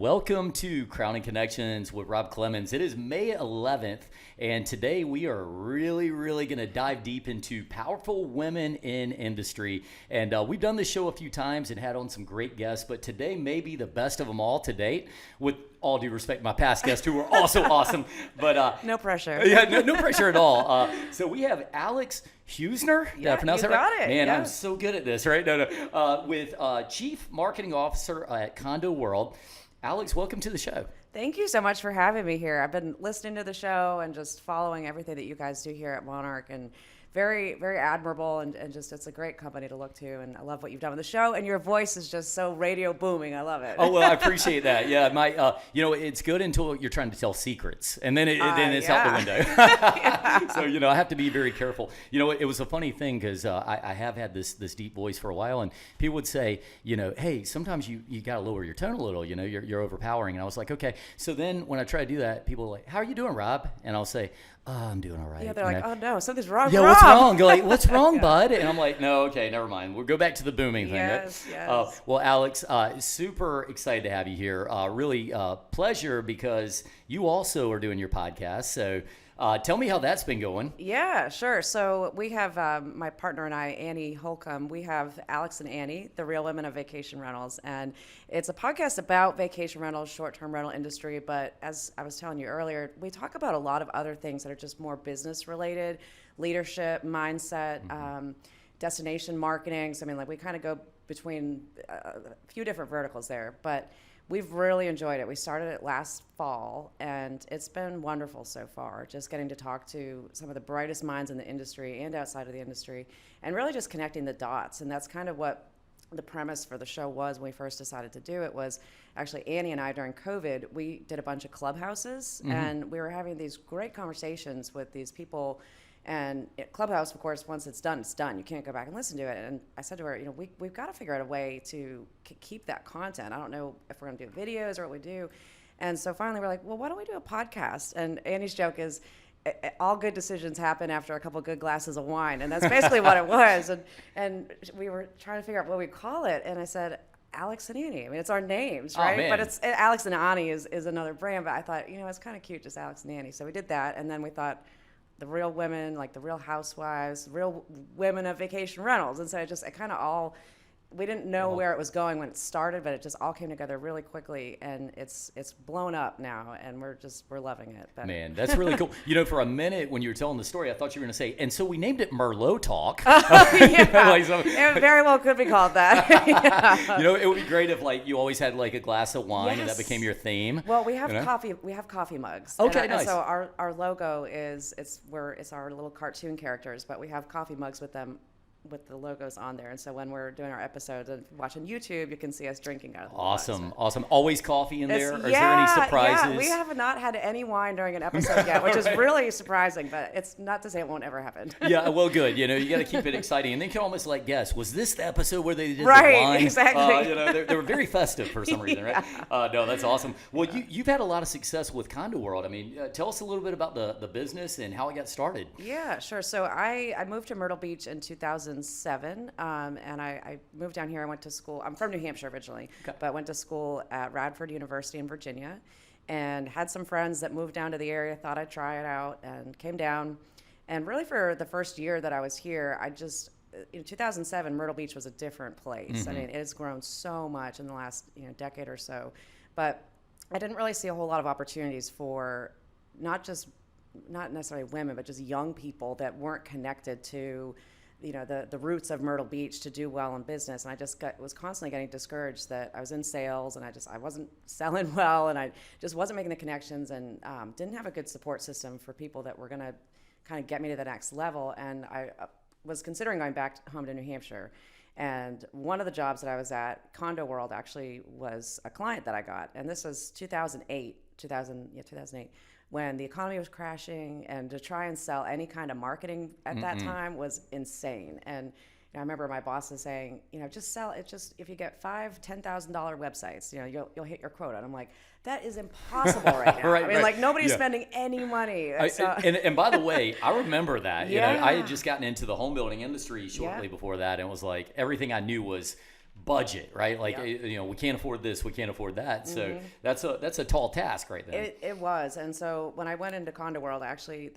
Welcome to Crowning Connections with Rob Clemons. It is May 11th, and today we are really going to dive deep into powerful women in industry. And we've done this show a few times and had on some great guests, but today may be the best of them all to date, with all due respect to my past guests who were also awesome. But no pressure. Yeah, no pressure at all. So we have Alex Husner. Did I pronounce that right? Got it. Man, yes. I'm so good at this, right? With Chief Marketing Officer at Condo World. Alex, welcome to the show. Thank you so much for having me here. I've been listening to the show and just following everything that you guys do here at Monarch, and very admirable, and just it's a great company to look to, and I love what you've done with the show, and your voice is just so radio booming. I love it. Oh, well, I appreciate that. Yeah, it's good until you're trying to tell secrets, and then it's out the window. So, I have to be very careful. It was a funny thing because I have had this deep voice for a while, and people would say, hey, sometimes you got to lower your tone a little, you're overpowering. And I was like, okay. So then when I try to do that, people are like, how are you doing, Rob? And I'll say, oh, I'm doing all right. Yeah, they're like, oh no, something's wrong. Yeah, what's wrong? Go like, what's wrong, bud? And I'm like, no, okay, never mind. We'll go back to the booming thing. Yes. Well, Alex, super excited to have you here. Really pleasure because you also are doing your podcast. So tell me how that's been going. Yeah, sure. So we have my partner and I, Annie Holcomb. We have Alex and Annie, the Real Women of Vacation Rentals, and it's a podcast about vacation rentals, short-term rental industry. But as I was telling you earlier, we talk about a lot of other things that are just more business-related, leadership, mindset, destination marketing. So we kind of go between a few different verticals there, but we've really enjoyed it. We started it last fall, and it's been wonderful so far, just getting to talk to some of the brightest minds in the industry and outside of the industry, and really just connecting the dots. And that's kind of what the premise for the show was when we first decided to do it. Was actually Annie and I, during COVID, we did a bunch of clubhouses, and we were having these great conversations with these people. And Clubhouse, of course, once it's done, it's done. You can't go back and listen to it. And I said to her, we've got to figure out a way to keep that content. I don't know if we're going to do videos or what we do. And so finally we're like, well, why don't we do a podcast? And Annie's joke is, all good decisions happen after a couple good glasses of wine. And that's basically what it was. And we were trying to figure out what we call it. And I said, Alex and Annie. It's our names, right? Man. But it's Alex and Annie is another brand. But I thought, it's kind of cute, just Alex and Annie. So we did that. And then we thought, the real women, like the real housewives, real women of vacation rentals. And so it kind of all, we didn't know where it was going when it started, but it just all came together really quickly, and it's blown up now, and we're loving it. But. Man, that's really cool. For a minute when you were telling the story, I thought you were going to say, and so we named it Merlot Talk. It very well could be called that. It would be great if you always had a glass of wine, and that became your theme. Well, we have coffee. We have coffee mugs. Okay, nice. And so our logo is it's our little cartoon characters, but we have coffee mugs with them, with the logos on there. And so when we're doing our episodes and watching YouTube, you can see us drinking out of the Awesome. Always coffee in there? Or is there any surprises? Yeah, we have not had any wine during an episode yet, which is really surprising, but it's not to say it won't ever happen. Yeah, well, good. You got to keep it exciting. And then you can almost guess, was this the episode where they did the wine? Exactly. They were very festive for some reason, right? No, that's awesome. Well, you've had a lot of success with Condo World. Tell us a little bit about the business and how it got started. Yeah, sure. So I moved to Myrtle Beach in 2007, and I moved down here. I went to school. I'm from New Hampshire originally, but went to school at Radford University in Virginia, and had some friends that moved down to the area, thought I'd try it out, and came down. And really for the first year that I was here, in 2007, Myrtle Beach was a different place. It has grown so much in the last decade or so, but I didn't really see a whole lot of opportunities for not necessarily women, but just young people that weren't connected to the roots of Myrtle Beach to do well in business. And I was constantly getting discouraged that I was in sales and I wasn't selling well, and I just wasn't making the connections, and didn't have a good support system for people that were going to kind of get me to the next level. And I was considering going back home to New Hampshire. And one of the jobs that I was at, Condo World, actually was a client that I got. And this was 2008, when the economy was crashing, and to try and sell any kind of marketing at that time was insane. And I remember my boss was saying, just sell it. Just if you get $5,000-$10,000 websites, you'll hit your quota. And I'm like, that is impossible right now. Right. Nobody's spending any money. And by the way, I remember that. I had just gotten into the home building industry shortly before that, and it was everything I knew was budget, right? Like, we can't afford this, we can't afford that. So that's a tall task right there. It was. And so when I went into Condo World, actually,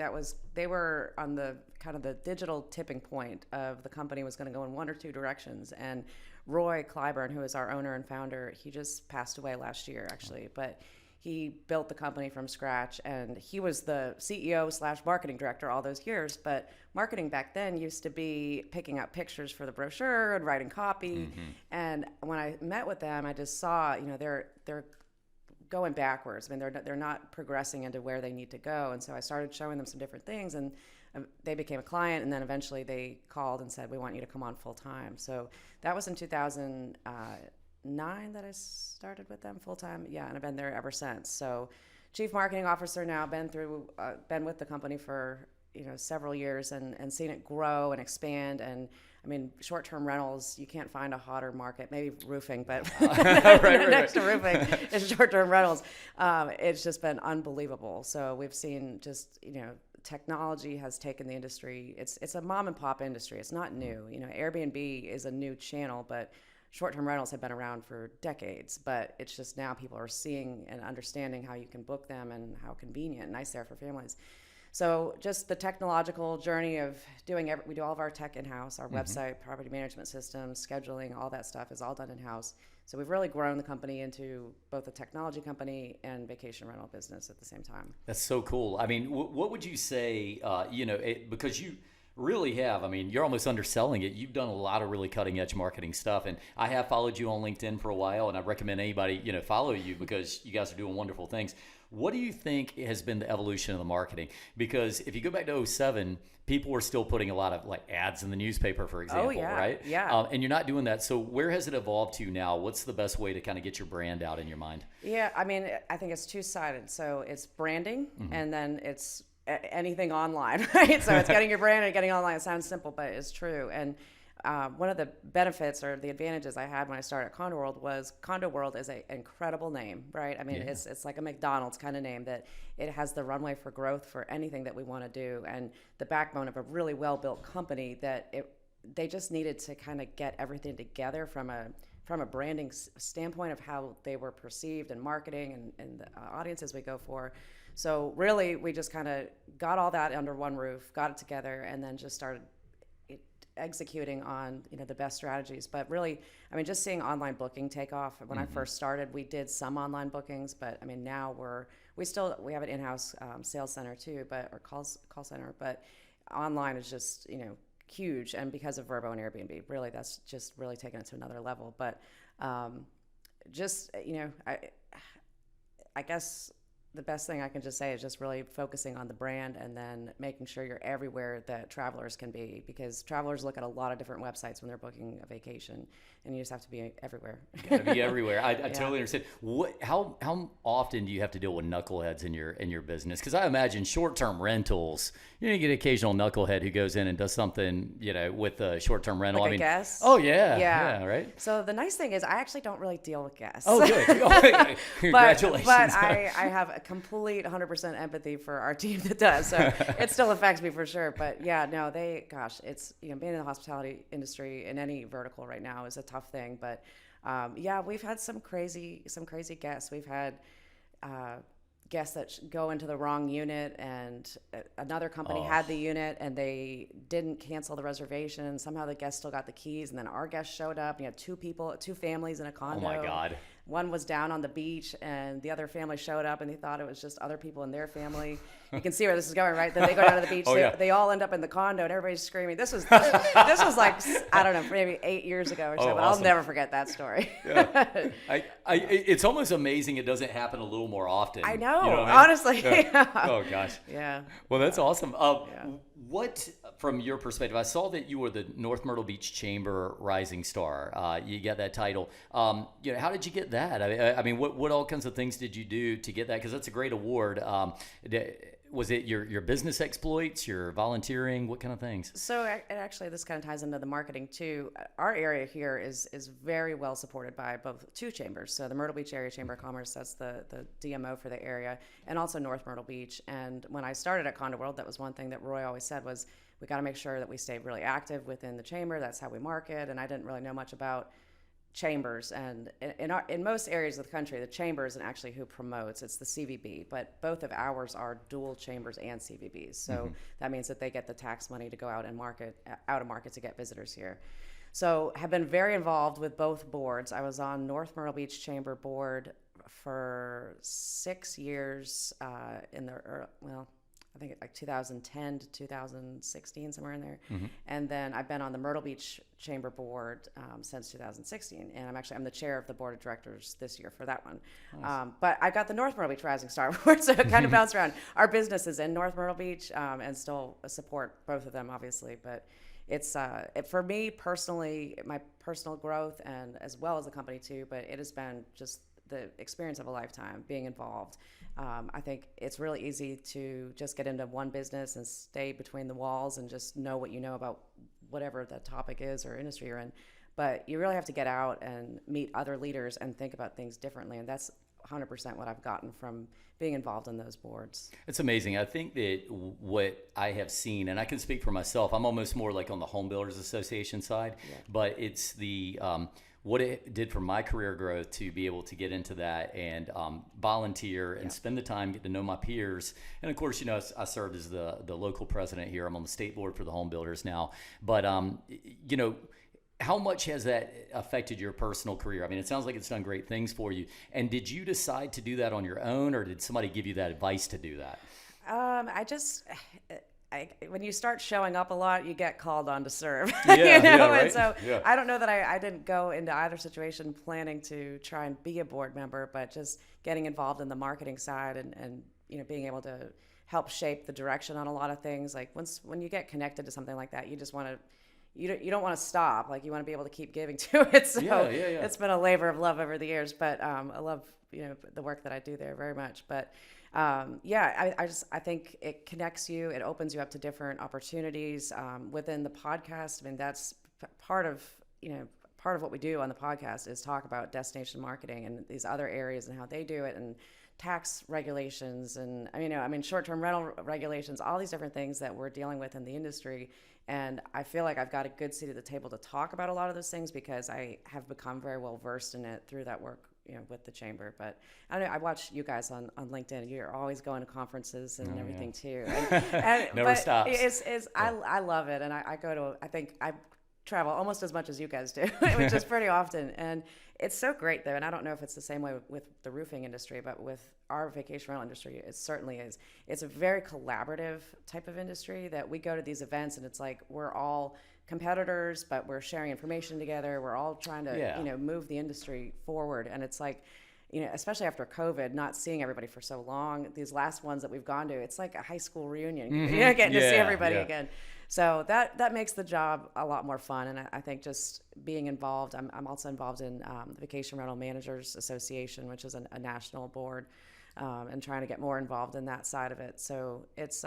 they were on the kind of the digital tipping point of the company was going to go in one or two directions. And Roy Clyburn, who is our owner and founder, he just passed away last year, actually. But he built the company from scratch, and he was the CEO/marketing director all those years. But marketing back then used to be picking out pictures for the brochure and writing copy. And when I met with them, I just saw, they're going backwards. I mean, they're not progressing into where they need to go. And so I started showing them some different things, and they became a client. And then eventually they called and said, "We want you to come on full time." So that was in 2009 that I started with them full time. Yeah, and I've been there ever since. So, chief marketing officer now, been with the company for several years and seen it grow and expand. And I mean, short-term rentals, you can't find a hotter market. Maybe roofing, but next to roofing is short-term rentals. It's just been unbelievable. So we've seen just technology has taken the industry. It's a mom and pop industry. It's not new. Airbnb is a new channel, but short-term rentals have been around for decades. But it's just now people are seeing and understanding how you can book them and how convenient and nice they are for families. So just the technological journey of we do all of our tech in-house, our website, property management systems, scheduling, all that stuff is all done in-house. So we've really grown the company into both a technology company and vacation rental business at the same time. That's so cool. I mean, what would you say, because you really have, I mean, you're almost underselling it. You've done a lot of really cutting edge marketing stuff. And I have followed you on LinkedIn for a while, and I recommend anybody, follow you because you guys are doing wonderful things. What do you think has been the evolution of the marketing? Because if you go back to 2007, people were still putting a lot of like ads in the newspaper, for example, right? Yeah. And you're not doing that. So where has it evolved to now? What's the best way to kind of get your brand out in your mind? Yeah, I mean, I think it's two-sided. So it's branding, and then it's anything online, right? So it's getting your brand and getting online. It sounds simple, but it's true. And one of the benefits or the advantages I had when I started at Condo World was Condo World is an incredible name, right? I mean, it's like a McDonald's kind of name that it has the runway for growth for anything that we want to do, and the backbone of a really well-built company that they just needed to kind of get everything together from a branding standpoint of how they were perceived and marketing and the audiences we go for. So really, we just kind of got all that under one roof, got it together, and then just started executing on the best strategies. But really, I mean, just seeing online booking take off. When I first started, we did some online bookings, but I mean now we have an in-house sales center too, or call center. But online is just huge, and because of Vrbo and Airbnb, really that's just really taken it to another level. But I guess the best thing I can just say is just really focusing on the brand and then making sure you're everywhere that travelers can be, because travelers look at a lot of different websites when they're booking a vacation, and you just have to be everywhere. Got to be everywhere. I totally understand. How often do you have to deal with knuckleheads in your business? Because I imagine short-term rentals, you get an occasional knucklehead who goes in and does something, with a short-term rental. Like a guest? Oh yeah, right. So the nice thing is I actually don't really deal with guests. Oh, good. Congratulations. But I have a complete 100% empathy for our team that does. So it still affects me for sure. But yeah, no, it's being in the hospitality industry in any vertical right now is a tough thing. But we've had some crazy guests. We've had guests that go into the wrong unit, and another company had the unit and they didn't cancel the reservation. Somehow the guest still got the keys, and then our guest showed up. You had two families in a condo. Oh my God. One was down on the beach, and the other family showed up, and they thought it was just other people in their family. You can see where this is going, right? Then they go down to the beach. They all end up in the condo, and everybody's screaming. This was like, I don't know, maybe 8 years ago or so, but awesome. I'll never forget that story. Yeah. It's almost amazing it doesn't happen a little more often. I know, what I mean? honestly. Yeah. Oh, gosh. Yeah. Well, that's awesome. What, from your perspective, I saw that you were the North Myrtle Beach Chamber Rising Star. You got that title. How did you get that? I mean, what all kinds of things did you do to get that? Because that's a great award. Was it your business exploits, your volunteering? What kind of things? So actually, this kind of ties into the marketing too. Our area here is very well supported by both two chambers. So the Myrtle Beach Area Chamber of Commerce, that's the DMO for the area, and also North Myrtle Beach. And when I started at Condo World, that was one thing that Roy always said was, we got to make sure that we stay really active within the chamber. That's how we market. And I didn't really know much about chambers, and in most areas of the country, the chamber isn't actually who promotes, it's the CVB, but both of ours are dual chambers and CVBs. So that means that they get the tax money to go out of market to get visitors here. So have been very involved with both boards. I was on North Myrtle Beach Chamber Board for 6 years I think like 2010 to 2016, somewhere in there. And then I've been on the Myrtle Beach Chamber Board since 2016. And I'm the chair of the board of directors this year for that one. Nice. But I got the North Myrtle Beach Rising Star Board, so it kind of bounced around. Our business is in North Myrtle Beach and still support both of them, obviously. But it's, for me personally, my personal growth and as well as the company too, but it has been just the experience of a lifetime being involved. I think it's really easy to just get into one business and stay between the walls and just know what you know about whatever the topic is or industry you're in. But you really have to get out and meet other leaders and think about things differently. And that's 100% what I've gotten from being involved in those boards. It's amazing. I think that what I have seen, and I can speak for myself, I'm almost more like on the Home Builders Association side, but it's the what it did for my career growth to be able to get into that and volunteer and spend the time, get to know my peers. And of course, I served as the local president here. I'm on the state board for the Home Builders now. But, how much has that affected your personal career? I mean, it sounds like it's done great things for you. And did you decide to do that on your own, or did somebody give you that advice to do that? When you start showing up a lot, you get called on to serve. Yeah, right? And so I don't know that I didn't go into either situation planning to try and be a board member, but just getting involved in the marketing side and being able to help shape the direction on a lot of things. Like when you get connected to something like that, you just want to. You don't want to stop. Like you want to be able to keep giving to it. So it's been a labor of love over the years. But I love the work that I do there very much. But I think it connects you. It opens you up to different opportunities within the podcast. I mean, that's part of what we do on the podcast is talk about destination marketing and these other areas and how they do it, and tax regulations and short-term rental regulations, all these different things that we're dealing with in the industry. And I feel like I've got a good seat at the table to talk about a lot of those things because I have become very well versed in it through that work, with the chamber. But I don't know, I watch you guys on LinkedIn. You're always going to conferences and everything too. And Never stops. I love it. And I travel almost as much as you guys do, which is pretty often. And it's so great there. And I don't know if it's the same way with the roofing industry, but with our vacation rental industry, it certainly is. It's a very collaborative type of industry that we go to these events and it's like we're all competitors, but we're sharing information together. We're all trying to, move the industry forward. And it's like, especially after COVID, not seeing everybody for so long, these last ones that we've gone to, it's like a high school reunion, getting to see everybody again. So that makes the job a lot more fun. And I think just being involved, I'm also involved in the Vacation Rental Managers Association, which is a national board, and trying to get more involved in that side of it. So it's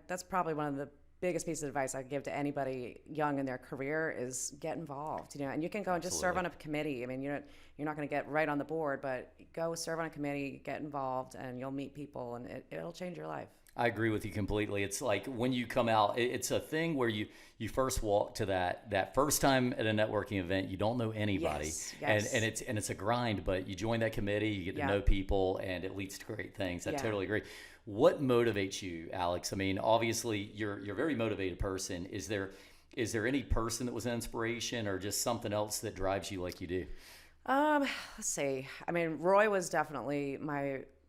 that's probably one of the biggest piece of advice I give to anybody young in their career is get involved, and you can go and just serve on a committee. I mean, you're not going to get right on the board, but go serve on a committee, get involved, and you'll meet people, and it'll change your life. I agree with you completely. It's like when you come out, it's a thing where you first walk to that first time at a networking event, you don't know anybody, yes. And it's a grind, but you join that committee, you get to know people, and it leads to great things. I totally agree. What motivates you, Alex? I mean, obviously you're a very motivated person. Is there any person that was an inspiration or just something else that drives you like you do? Let's see. I mean, Roy was definitely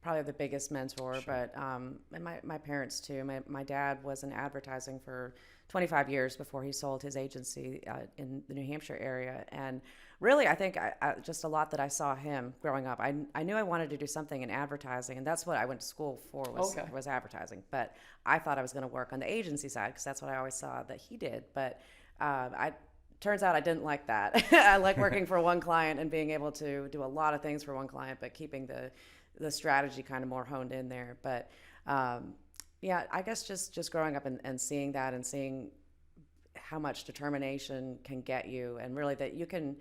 probably the biggest mentor, but and my parents too. My dad was in advertising for 25 years before he sold his agency in the New Hampshire area. And really, I think just a lot that I saw him growing up. I knew I wanted to do something in advertising, and that's what I went to school for was advertising. But I thought I was going to work on the agency side because that's what I always saw that he did. But turns out I didn't like that. I like working for one client and being able to do a lot of things for one client, but keeping the strategy kind of more honed in there. But I guess just growing up and seeing that and seeing how much determination can get you, and really that you can,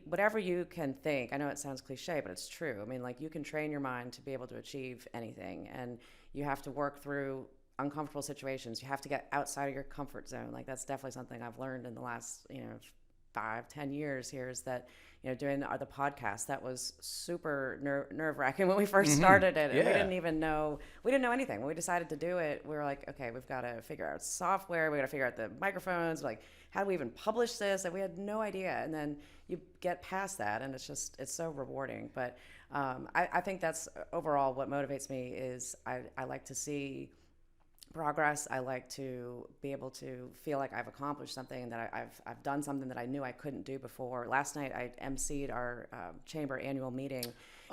whatever you can think. I know it sounds cliche, but it's true. I mean, like you can train your mind to be able to achieve anything, and you have to work through uncomfortable situations. You have to get outside of your comfort zone. Like that's definitely something I've learned in the last 5-10 years here is that, doing the podcast, that was super nerve-wracking when we first started it. And we didn't know anything. When we decided to do it, we were like, okay, we've got to figure out software. We got to figure out the microphones. Like, how do we even publish this? Like, we had no idea. And then you get past that, and it's so rewarding. But I think that's overall what motivates me is I like to see progress. I like to be able to feel like I've accomplished something and that I've done something that I knew I couldn't do before. Last night I emceed our chamber annual meeting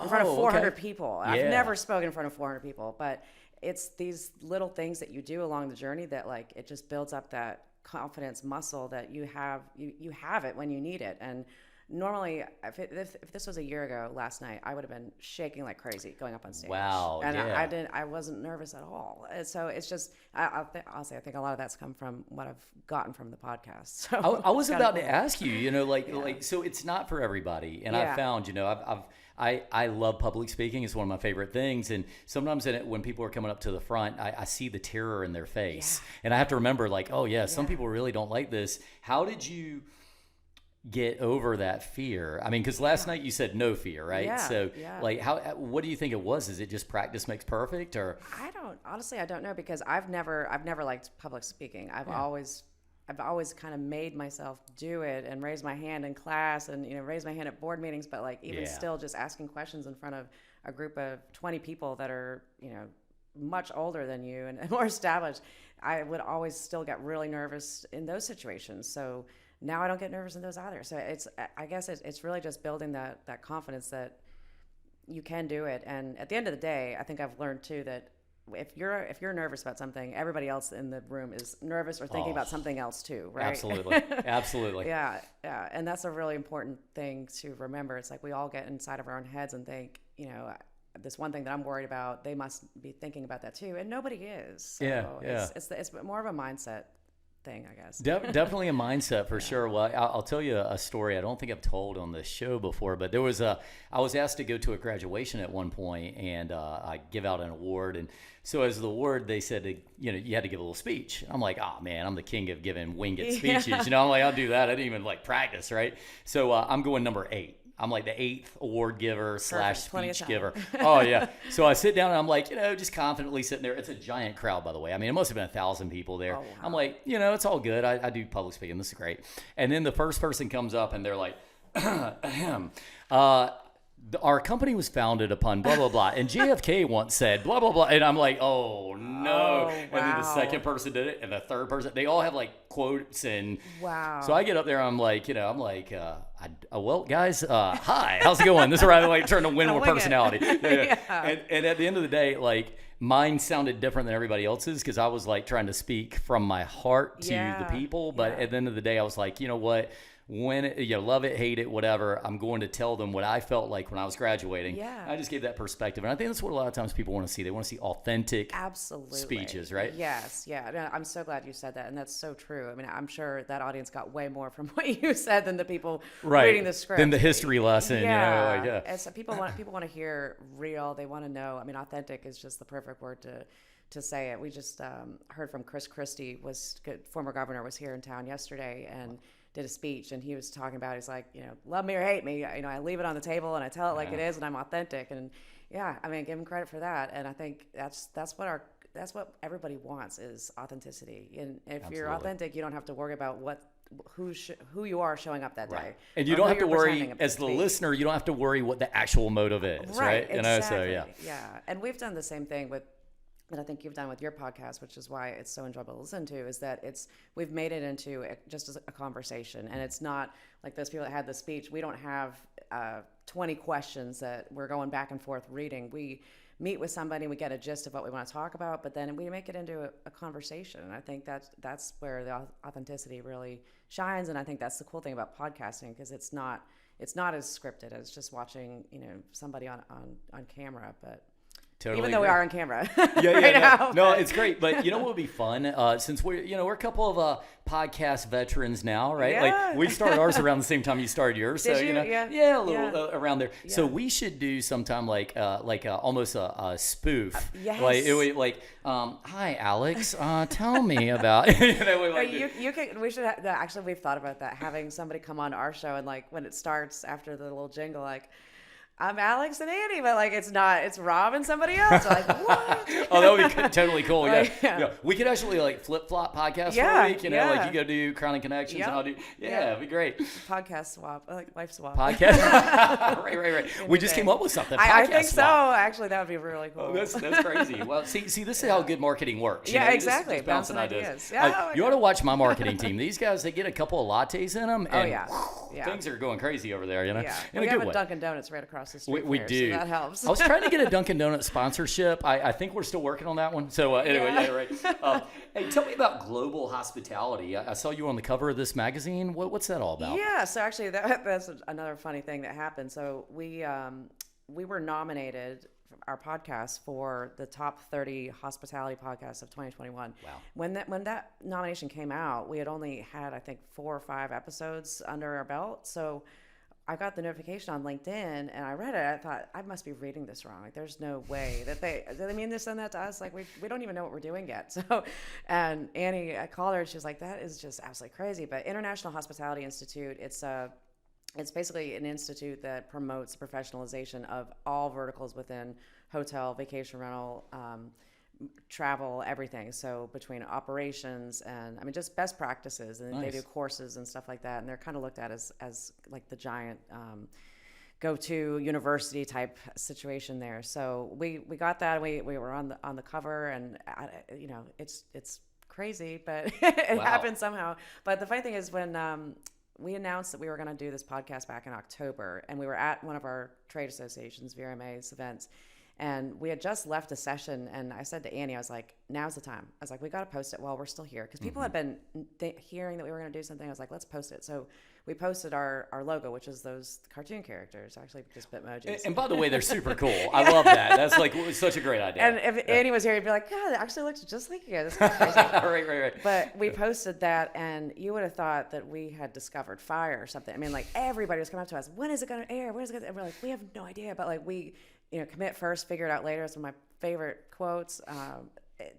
in front of 400 people. Yeah. I've never spoken in front of 400 people, but it's these little things that you do along the journey that like it just builds up that confidence muscle that you have it when you need it. And normally, if this was a year ago, last night, I would have been shaking like crazy going up on stage. Wow, and I wasn't nervous at all. And so it's just, I'll say, I think a lot of that's come from what I've gotten from the podcast. So I was about to ask you, so it's not for everybody. And I found, I love public speaking. It's one of my favorite things. And sometimes when people are coming up to the front, I see the terror in their face. Yeah. And I have to remember like, some people really don't like this. How did you get over that fear? I mean, because last night you said no fear, right? Yeah, so like what do you think it was? Is it just practice makes perfect, or? I don't know, because I've never liked public speaking. I've always kind of made myself do it and raise my hand in class and raise my hand at board meetings, but like even still just asking questions in front of a group of 20 people that are much older than you and more established, I would always still get really nervous in those situations. So now I don't get nervous in those either. So I guess it's really just building that confidence that you can do it. And at the end of the day, I think I've learned too that if you're nervous about something, everybody else in the room is nervous or thinking about something else too, right? Absolutely. Yeah. And that's a really important thing to remember. It's like we all get inside of our own heads and think, this one thing that I'm worried about, they must be thinking about that too, and nobody is. So it's more of a mindset thing, I guess. Definitely a mindset for sure. Well, I'll tell you a story I don't think I've told on this show before, but I was asked to go to a graduation at one point and I give out an award. And so as the award, they said, you had to give a little speech. I'm like, oh man, I'm the king of giving winged speeches. I'm like, I'll do that. I didn't even practice, right? So I'm going number 8. I'm like the 8th award giver / speech giver. Oh yeah. So I sit down and I'm like, just confidently sitting there. It's a giant crowd, by the way. I mean, it must have been 1,000 people there. Oh, wow. I'm like, it's all good. I do public speaking. This is great. And then the first person comes up and they're like, our company was founded upon blah, blah, blah. And JFK once said blah, blah, blah. And I'm like, oh, no. Oh, wow. And then the second person did it. And the third person, they all have quotes. And so I get up there. I'm like, well, guys, hi, how's it going? This is where I turn to win with personality. And at the end of the day, mine sounded different than everybody else's because I was trying to speak from my heart to the people. But at the end of the day, I was like, you know what? When love it, hate it, whatever, I'm going to tell them what I felt like when I was graduating. Yeah. I just gave that perspective. And I think that's what a lot of times people want to see. They want to see authentic speeches, right? Yes. Yeah. I'm so glad you said that. And that's so true. I mean, I'm sure that audience got way more from what you said than the people reading the script. Than the history lesson, And so people want to hear real. They want to know. I mean, authentic is just the perfect word to say it. We just heard from Chris Christie, former governor, was here in town yesterday and did a speech, and he was talking about, he's like, love me or hate me, I leave it on the table and I tell it like it is, and I'm authentic. And I mean, give him credit for that. And I think that's what everybody wants is authenticity. And if you're authentic, you don't have to worry about who you are showing up that day. And you don't have to worry, as the listener, you don't have to worry what the actual motive is, right? Exactly. And we've done the same thing that I think you've done with your podcast, which is why it's so enjoyable to listen to, is that we've made it into just a conversation. And it's not like those people that had the speech. We don't have 20 questions that we're going back and forth reading. We meet with somebody, we get a gist of what we want to talk about, but then we make it into a conversation. And I think that's where the authenticity really shines. And I think that's the cool thing about podcasting, because it's not as scripted as just watching somebody on camera. But Totally Even though we agree. are on camera. Yeah, right no, now. no, it's great. But you know what would be fun? Since we're a couple of podcast veterans now, right? Yeah. Like we started ours around the same time you started yours. Did So you? know, Yeah. a little around there. So Yeah. we should do sometime like almost a spoof. Yes. Hi Alex, tell me about We should actually, we've thought about that, having somebody come on our show and like when it starts after the little jingle, like, I'm Alex and Annie, but like it's Rob and somebody else. We're like, what? Oh, that would be totally cool. Like, yeah. We could actually like flip flop podcast for Yeah, a week. Like you go do Crowning Connections and I'll do. Yeah, it'd be great. Podcast swap, like life swap. Podcast. right. We just came up with something. I Podcast think so. swap. Actually, that would be really cool. Oh, that's crazy. Well, see, this is how good marketing works. Yeah, You exactly. Just bouncing Bouncing ideas. ideas. Yeah, You ought to watch my marketing team. These guys, they get a couple of lattes in them, and yeah. things are going crazy over there. Yeah. In We a have good a way. Dunkin' Donuts right across the street. We there, do. So that helps. I was trying to get a Dunkin' Donuts sponsorship. I think we're still working on that one. So anyway, Yeah. right. Hey, tell me about global hospitality. I saw you on the cover of this magazine. What's that all about? Yeah, so actually that's another funny thing that happened. So we were nominated, our podcast, for the top 30 hospitality podcasts of 2021. Wow. When that nomination came out, we had only had, I think, 4 or 5 episodes under our belt. So I got the notification on LinkedIn and I read it. I thought, I must be reading this wrong. Like, there's no way that they mean this and that to us. Like, we don't even know what we're doing yet. So, and Annie, I called her and she was like, that is just absolutely crazy. But International Hospitality Institute, it's basically an institute that promotes the professionalization of all verticals within hotel, vacation rental, travel, everything. So between operations and just best practices, and Nice. they do courses and stuff like that. And they're kind of looked at as like the giant go-to university type situation there. So we got that. We were on the cover, and it's crazy, but it Wow. happened somehow. But the funny thing is when we announced that we were going to do this podcast back in October, and we were at one of our trade associations, VRMA's events, and we had just left a session, and I said to Annie, I was like, now's the time. I was like, we got to post it while we're still here, because people had been hearing that we were going to do something. I was like, let's post it. So we posted our logo, which is those cartoon characters, actually just Bitmojis. And by the way, they're super cool. I love that. That's like such a great idea. And if Annie was here, he'd be like, God, it actually looks just like you. This is crazy. right. But we posted that, and you would have thought that we had discovered fire or something. Like, everybody was coming up to us, when is it going to air? When is it going to? And we're like, we have no idea. But like, we, commit first, figure it out later. It's one of my favorite quotes.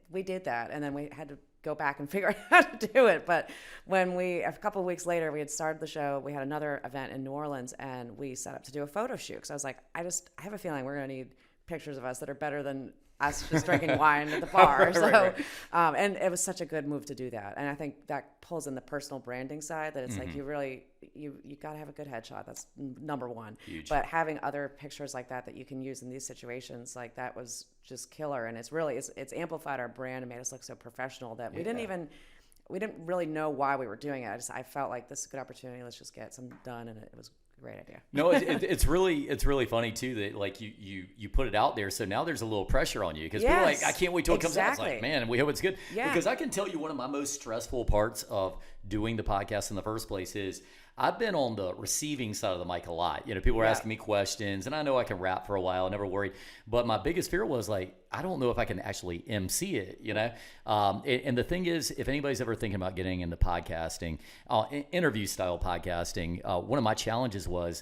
We did that, and then we had to go back and figure out how to do it. But when a couple of weeks later, we had started the show, we had another event in New Orleans, and we set up to do a photo shoot. Because I was like, I have a feeling we're going to need pictures of us that are better than us just drinking wine at the bar. Right. And it was such a good move to do that. And I think that pulls in the personal branding side, that it's like, you really, you got to have a good headshot. That's number one. Huge. But having other pictures like that you can use in these situations, like that was just killer. And it's really, it's amplified our brand and made us look so professional that we didn't really know why we were doing it. I felt like this is a good opportunity. Let's just get some done. And it was a great idea. No, it's really funny too that like you put it out there, so now there's a little pressure on you because people are like, I can't wait till it comes out. It's like, man, we hope it's good. Yeah. Because I can tell you one of my most stressful parts of doing the podcast in the first place is I've been on the receiving side of the mic a lot. People are asking me questions, and I know I can rap for a while. I never worried. But my biggest fear was like, I don't know if I can actually MC it, And the thing is, if anybody's ever thinking about getting into podcasting, interview style podcasting, one of my challenges was,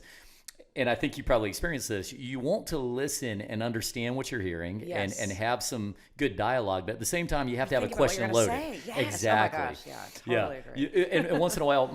and I think you probably experienced this, you want to listen and understand what you're hearing. Yes. and have some good dialogue, but at the same time, you have to have a Think about what question you're gonna loaded. say. Yes. Exactly. Oh my gosh. Yeah, totally agree. And once in a while,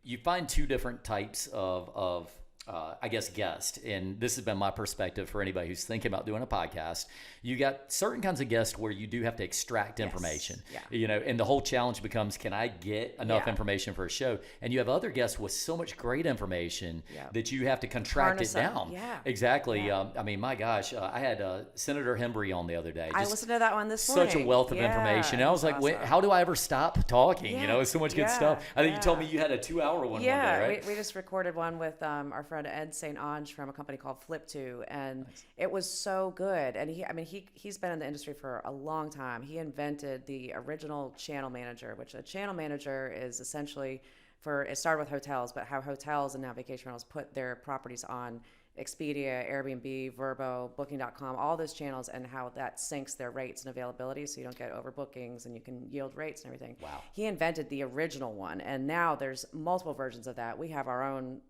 you find two different types of I guess guest, and this has been my perspective for anybody who's thinking about doing a podcast. You got certain kinds of guests where you do have to extract information, and the whole challenge becomes, can I get enough information for a show? And you have other guests with so much great information that you have to contract it down. Yeah. Exactly. My gosh, I had Senator Hembry on the other day. I listened to that one this morning. Such a wealth of information. And I was like, awesome. how do I ever stop talking? It's so much good stuff. I think you told me Yeah. you had a 2-hour one. Yeah, one day, right? we just recorded one with our friend Ed St. Ange from a company called Flip2, and it was so good. And he's been in the industry for a long time. He invented the original channel manager, which a channel manager is essentially it started with hotels, but how hotels and now vacation rentals put their properties on Expedia, Airbnb, Vrbo, Booking.com, all those channels, and how that syncs their rates and availability so you don't get overbookings and you can yield rates and everything. Wow. He invented the original one, and now there's multiple versions of that. We have our own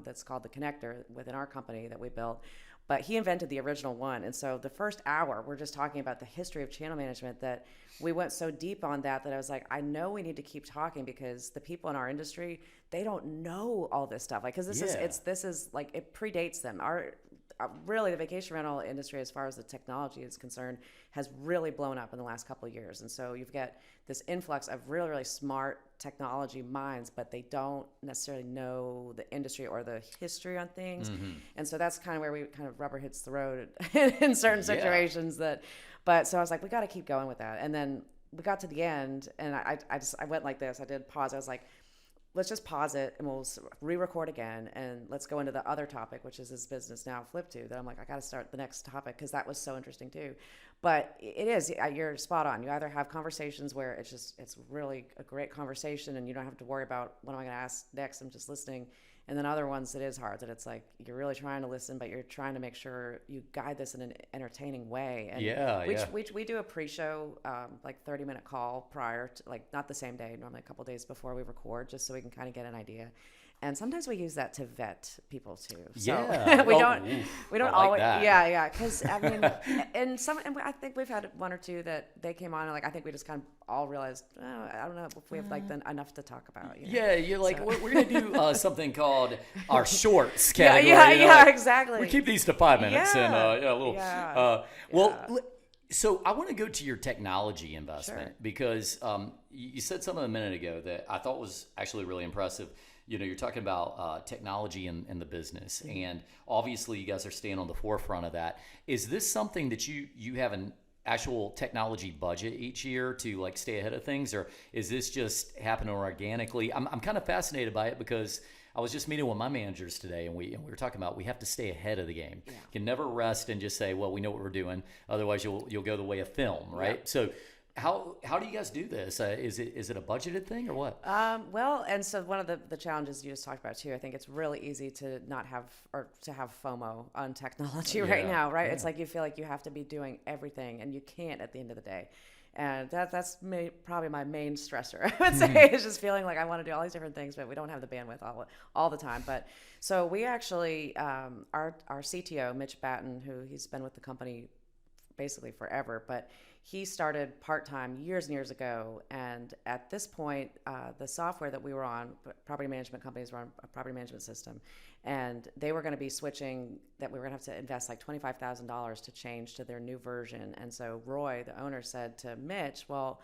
that's called the Connector within our company that we built. But he invented the original one. And so the first hour, we're just talking about the history of channel management, that we went so deep on that I was like, I know we need to keep talking, because the people in our industry, they don't know all this stuff. Like, because this is like, it predates them. Really, the vacation rental industry, as far as the technology is concerned, has really blown up in the last couple of years. And so you've got this influx of really, really smart technology minds, but they don't necessarily know the industry or the history on things. And so that's kind of where we kind of rubber hits the road in certain situations. But so I was like, we got to keep going with that. And then we got to the end, and I went like this. I did pause. I was like, let's just pause it and we'll re-record again, and let's go into the other topic, which is this business now flip to. That I'm like, I got to start the next topic, because that was so interesting too. But it is, you're spot on. You either have conversations where it's really a great conversation and you don't have to worry about what am I going to ask next, I'm just listening. And then other ones, it is hard, that it's like you're really trying to listen, but you're trying to make sure you guide this in an entertaining way. And we do a pre-show, like 30-minute call prior to, like, not the same day, normally a couple days before we record, just so we can kind of get an idea. And sometimes we use that to vet people too. So we don't always. That. Yeah. Because I mean, and I think we've had one or two that they came on and like, I think we just kind of all realized, I don't know if we have like enough to talk about. You know? Yeah, you're like, so. we're gonna do something called our shorts category. Yeah, exactly. We keep these to 5 minutes and a little. Yeah. So I want to go to your technology investment because you said something a minute ago that I thought was actually really impressive. You know, you're talking about technology in the business, and obviously you guys are staying on the forefront of that. Is this something that you have an actual technology budget each year to like stay ahead of things, or is this just happening organically? I'm kind of fascinated by it because I was just meeting with my managers today, and we were talking about we have to stay ahead of the game. Yeah. You can never rest and just say, well, we know what we're doing. Otherwise, you'll go the way of film, right? Yeah. So how do you guys do this? Is it a budgeted thing or what? Well, and so one of the challenges you just talked about too, I think it's really easy to not have, or to have FOMO on technology right now, right? Yeah. It's like you feel like you have to be doing everything, and you can't at the end of the day. And that's probably my main stressor, I would say, is just feeling like I want to do all these different things, but we don't have the bandwidth all the time. But so we actually, our CTO, Mitch Batten, who he's been with the company basically forever, but he started part-time years and years ago. And at this point, the software that we were on, property management companies were on a property management system, and they were going to be switching, that we were going to have to invest like $25,000 to change to their new version. And so Roy, the owner, said to Mitch, well,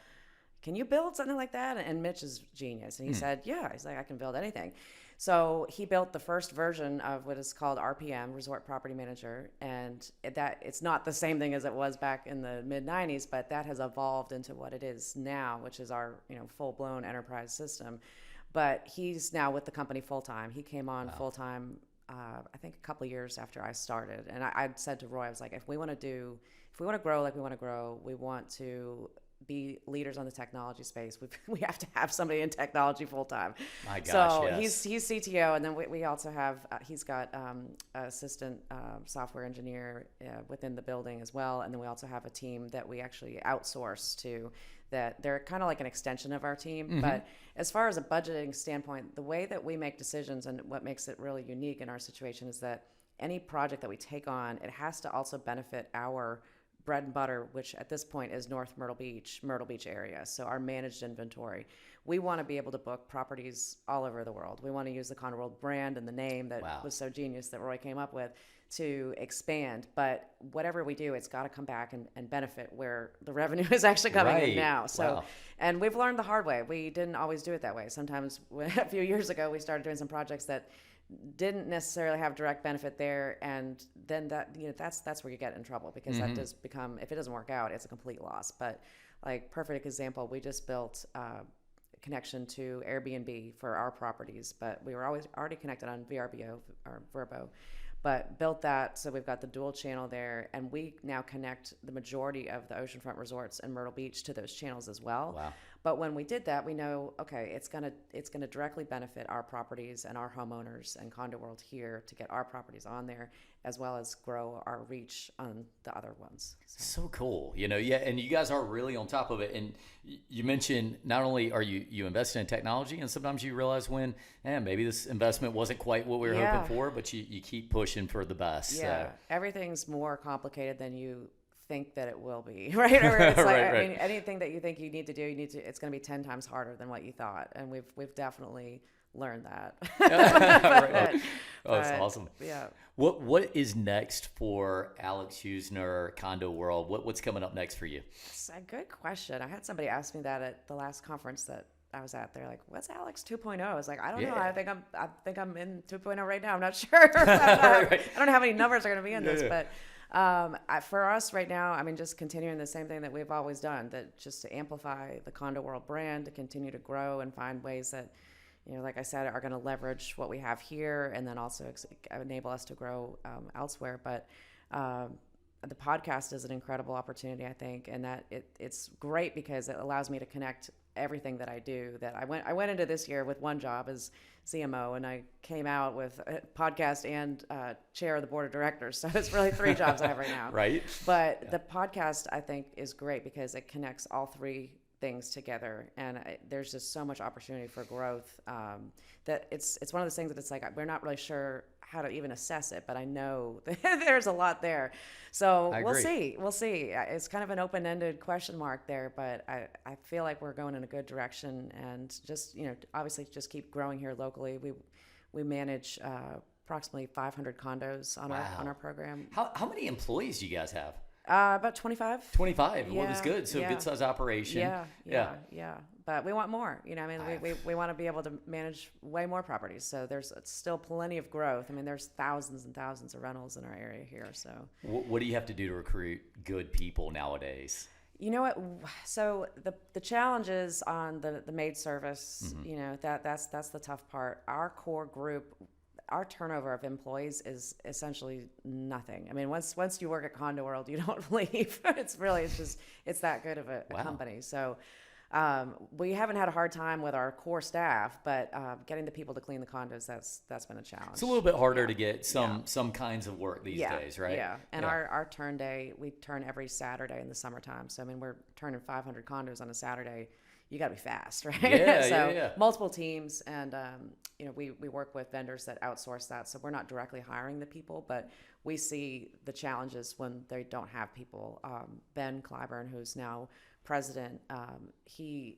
can you build something like that? And Mitch is genius. And he said, yeah. He's like, I can build anything. So he built the first version of what is called RPM, Resort Property Manager, and that it's not the same thing as it was back in the mid 90s, but that has evolved into what it is now, which is our full-blown enterprise system. But he's now with the company full-time. He came on full-time, I think a couple of years after I started, and I said to Roy, I was like, if we want to grow like we want to grow, we want to be leaders on the technology space, we have to have somebody in technology full time. My gosh, so yes. he's CTO, and then we also have he's got assistant software engineer within the building as well, and then we also have a team that we actually outsource to, that they're kind of like an extension of our team. But as far as a budgeting standpoint, the way that we make decisions and what makes it really unique in our situation is that any project that we take on, it has to also benefit our bread and butter, which at this point is North Myrtle Beach area. So our managed inventory. We want to be able to book properties all over the world. We want to use the Condo World brand and the name that was so genius that Roy came up with to expand. But whatever we do, it's got to come back and benefit where the revenue is actually coming in now. So, and we've learned the hard way. We didn't always do it that way. Sometimes a few years ago, we started doing some projects that didn't necessarily have direct benefit there, and then that's where you get in trouble, because that does become, if it doesn't work out, it's a complete loss. But like, perfect example, we just built a connection to Airbnb for our properties, but we were already connected on VRBO or Vrbo, but built that, so we've got the dual channel there, and we now connect the majority of the oceanfront resorts in Myrtle Beach to those channels as well. But when we did that, we know, okay, it's gonna directly benefit our properties and our homeowners and Condo World here to get our properties on there, as well as grow our reach on the other ones. So cool, yeah, and you guys are really on top of it. And you mentioned not only are you investing in technology, and sometimes you realize when, maybe this investment wasn't quite what we were hoping for, but you keep pushing for the best. Yeah, so. Everything's more complicated than you think that it will be, right? Or it's like, right. I mean, anything that you think you need to do, it's going to be 10 times harder than what you thought, and we've definitely learned that. Right. That's awesome. Yeah. What is next for Alex Husner, Condo World? What's coming up next for you? It's a good question. I had somebody ask me that at the last conference that I was at. They're like, "What's Alex 2.0?" I was like, "I don't know. I think I'm in 2.0 right now. I'm not sure. I don't know how many numbers are going to be in this, but." For us right now, I mean, just continuing the same thing that we've always done, that just to amplify the Condo World brand, to continue to grow and find ways that, like I said, are going to leverage what we have here and then also enable us to grow elsewhere. But the podcast is an incredible opportunity, I think, and that it's great because it allows me to connect everything that I do. That I went into this year with one job as CMO, and I came out with a podcast and chair of the board of directors. So it's really 3 jobs I have right now. Right. But the podcast, I think, is great because it connects all 3 things together, and there's just so much opportunity for growth that it's one of those things that it's like we're not really sure how to even assess it, but I know there's a lot there. So we'll see. It's kind of an open-ended question mark there, but I feel like we're going in a good direction, and just obviously just keep growing here locally. We manage approximately 500 condos on our program. How many employees do you guys have? About 25. 25. Yeah, well, that's good. So good size operation. Yeah. But we want more. We want to be able to manage way more properties. So there's still plenty of growth. I mean, there's thousands and thousands of rentals in our area here. So what do you have to do to recruit good people nowadays? You know what? So the challenge is on the maid service. That's the tough part. Our core group, our turnover of employees is essentially nothing. I mean, once you work at Condo World, you don't leave. It's that good of a company. So we haven't had a hard time with our core staff, but getting the people to clean the condos, that's been a challenge. It's a little bit harder to get some kinds of work these days, right? Yeah. And our turn day, we turn every Saturday in the summertime. So I mean, we're turning 500 condos on a Saturday. You got to be fast, right? Yeah, multiple teams, and we work with vendors that outsource that, so we're not directly hiring the people, but we see the challenges when they don't have people. Ben Clyburn, who's now president, he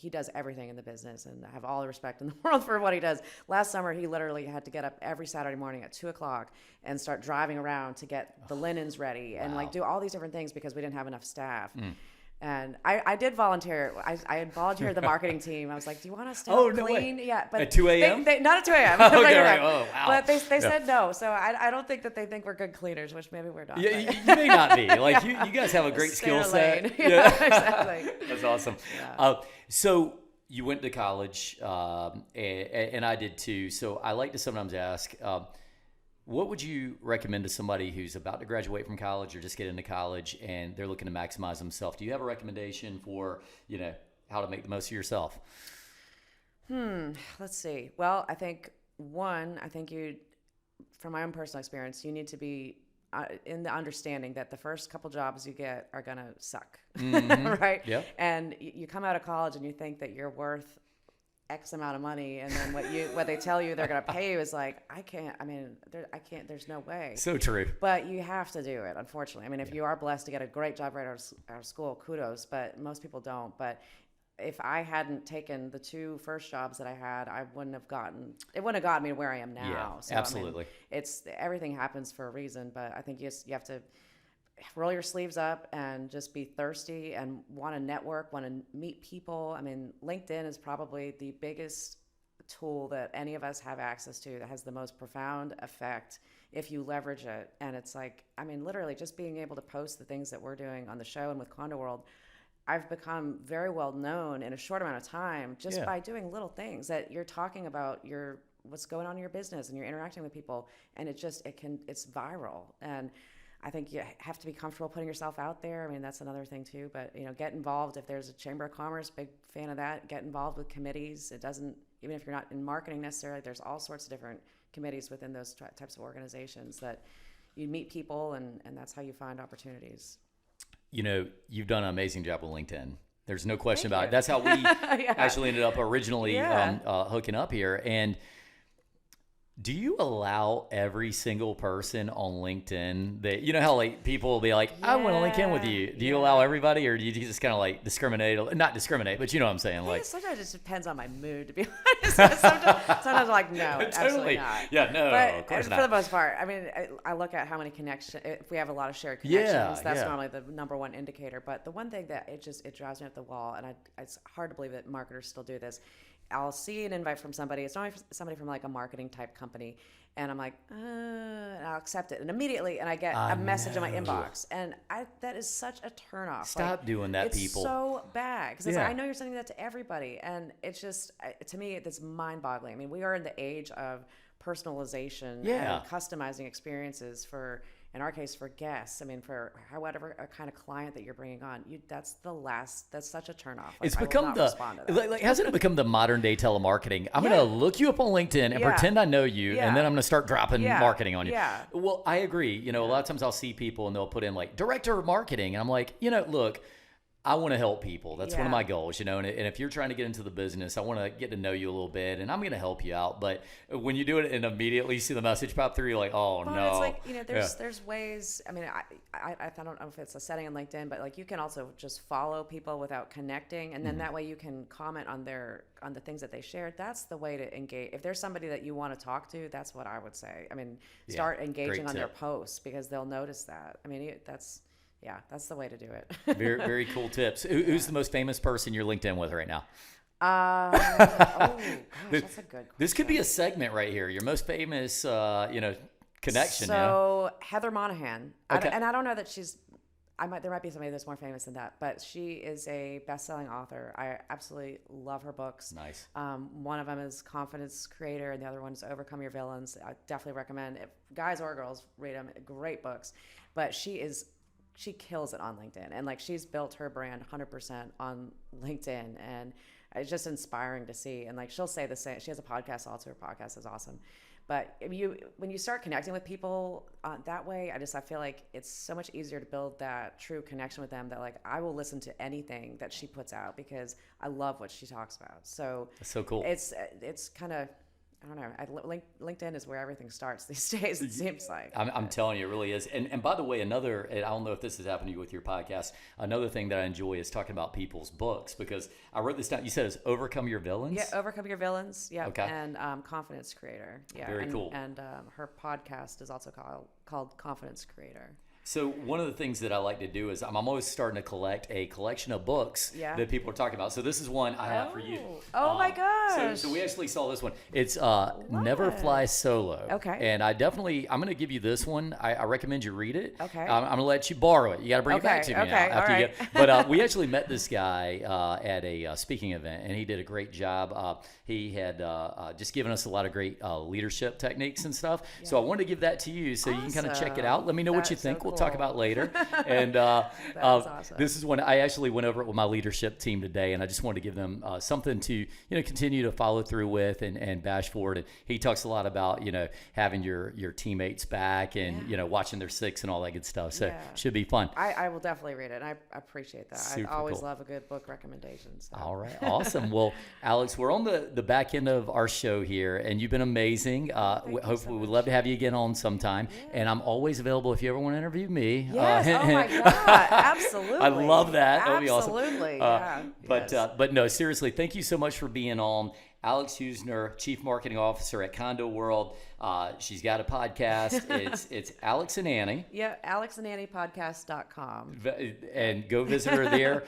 does everything in the business, and I have all the respect in the world for what he does. Last summer, he literally had to get up every Saturday morning at 2:00 and start driving around to get the linens ready and do all these different things because we didn't have enough staff. And I did volunteer. I had volunteered the marketing team. I was like, "Do you want us to clean?" No way. Yeah, but at 2 a.m. Not at 2 a.m. Okay, right. Oh, wow. But they said no. So I don't think that they think we're good cleaners, which maybe we're not. Yeah, you may not be. Like you guys have a great skill set. Yeah, exactly. That's awesome. Yeah. So you went to college, and I did too. So I like to sometimes ask. What would you recommend to somebody who's about to graduate from college or just get into college and they're looking to maximize themselves? Do you have a recommendation for, how to make the most of yourself? Let's see. Well, I think you, from my own personal experience, you need to be in the understanding that the first couple jobs you get are going to suck, right? Yeah. And you come out of college and you think that you're worth X amount of money, and then what they tell you they're going to pay you is like, I can't, there's no way. So true. But you have to do it, unfortunately. I mean, if you are blessed to get a great job right out of school, kudos, but most people don't. But if I hadn't taken the 2 first jobs that I had, it wouldn't have gotten me to where I am now. Yeah, so, absolutely. I mean, everything happens for a reason, but I think you have to roll your sleeves up and just be thirsty and want to network, want to meet people. I mean, LinkedIn is probably the biggest tool that any of us have access to that has the most profound effect if you leverage it. And it's like, I mean, literally just being able to post the things that we're doing on the show and with Condo World, I've become very well known in a short amount of time just by doing little things that you're talking about what's going on in your business and you're interacting with people, and it's viral. And I think you have to be comfortable putting yourself out there. I mean, that's another thing too. But get involved if there's a Chamber of Commerce. Big fan of that. Get involved with committees. It doesn't, even if you're not in marketing necessarily. There's all sorts of different committees within those types of organizations that you meet people, and that's how you find opportunities. You've done an amazing job with LinkedIn. There's no question about it. That's how we actually ended up originally hooking up here. And do you allow every single person on LinkedIn that, how like people will be like, I want to link in with you. Do you allow everybody, or do you just kind of like discriminate? Not discriminate, but you know what I'm saying? Like, sometimes it just depends on my mood, to be honest. Sometimes I'm like, no, absolutely not. Yeah, no, but of course not. For the most part, I mean, I look at how many connections, if we have a lot of shared connections, that's normally the number one indicator. But the one thing that it drives me up the wall, and it's hard to believe that marketers still do this. I'll see an invite from somebody. It's normally somebody from like a marketing type company, and I'm like, and I'll accept it, and immediately, and I get a message in my inbox, and that is such a turnoff. Stop doing that, people. It's so bad because I know you're sending that to everybody, and it's just to me it's mind-boggling. I mean, we are in the age of personalization and customizing experiences for, in our case, for guests. I mean, for whatever kind of client that you're bringing on, that's such a turnoff. Like, it's become hasn't it become the modern day telemarketing? I'm going to look you up on LinkedIn and pretend I know you, and then I'm going to start dropping marketing on you. Yeah. Well, I agree. A lot of times I'll see people and they'll put in like director of marketing, and I'm like, look, I want to help people. That's one of my goals, and if you're trying to get into the business, I want to get to know you a little bit, and I'm going to help you out. But when you do it and immediately see the message pop through, you're like, oh, no. It's like, there's ways. I mean, I don't know if it's a setting on LinkedIn, but like you can also just follow people without connecting, and then that way you can comment on the things that they shared. That's the way to engage. If there's somebody that you want to talk to, that's what I would say. I mean, start engaging on their posts, because they'll notice that. I mean, that's the way to do it. Very, very cool tips. Who's the most famous person you're linked in with right now? Gosh, that's a good question. This could be a segment right here. Your most famous, connection. So Heather Monahan. Okay. I don't know that there might be somebody that's more famous than that, but she is a best-selling author. I absolutely love her books. Nice. One of them is Confidence Creator, and the other one is Overcome Your Villains. I definitely recommend it. Guys or girls, read them. Great books. But she kills it on LinkedIn, and like she's built her brand 100% on LinkedIn, and it's just inspiring to see. And like she'll say the same. She has a podcast also. Her podcast is awesome. But when you start connecting with people that way, I feel like it's so much easier to build that true connection with them, that like I will listen to anything that she puts out because I love what she talks about. So that's so cool. It's kind of, I don't know. LinkedIn is where everything starts these days, it seems like. I'm telling you, it really is. And by the way, and I don't know if this has happened to you with your podcast, another thing that I enjoy is talking about people's books, because I wrote this down. You said it's Overcome Your Villains? Yeah, Overcome Your Villains. Yeah. Okay. And Confidence Creator. Yeah. Very cool. And her podcast is also called Confidence Creator. So one of the things that I like to do is I'm always starting to collect a collection of books that people are talking about. So this is one I have for you. Oh my gosh. So we actually saw this one. It's Never Fly Solo. Okay. And I'm going to give you this one. I recommend you read it. Okay. I'm going to let you borrow it. You got to bring it back to me now. After you get, but we actually met this guy at a speaking event, and he did a great job. He had just given us a lot of great leadership techniques and stuff. Yeah. So I wanted to give that to you so you can kind of check it out. Let me know what you think. So we'll talk about later. And awesome. This is when I actually went over it with my leadership team today, and I just wanted to give them something to continue to follow through with and bash forward. And he talks a lot about having your teammates back and watching their six and all that good stuff. So it should be fun. I will definitely read it. And I appreciate that. Super I always cool. love a good book recommendation. So. All right, awesome. Well, Alex, we're on the back end of our show here, and you've been amazing. Hopefully, we'd love to have you again on sometime. Yeah. And I'm always available if you ever want to interview me. Yes. Oh my God. Absolutely. I love that. That would be awesome. Absolutely. But no, seriously, thank you so much for being on. Alex Husner, Chief Marketing Officer at Condo World. She's got a podcast. It's Alex and Annie. Yeah, alexandanniepodcast.com. And go visit her there.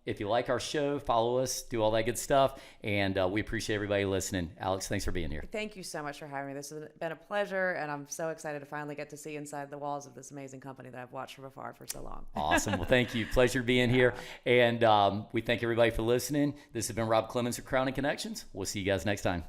If you like our show, follow us, do all that good stuff. And we appreciate everybody listening. Alex, thanks for being here. Thank you so much for having me. This has been a pleasure, and I'm so excited to finally get to see inside the walls of this amazing company that I've watched from afar for so long. Awesome. Well, thank you. Pleasure being here. And we thank everybody for listening. This has been Rob Clemons of Crown and Connections. We'll see you guys next time.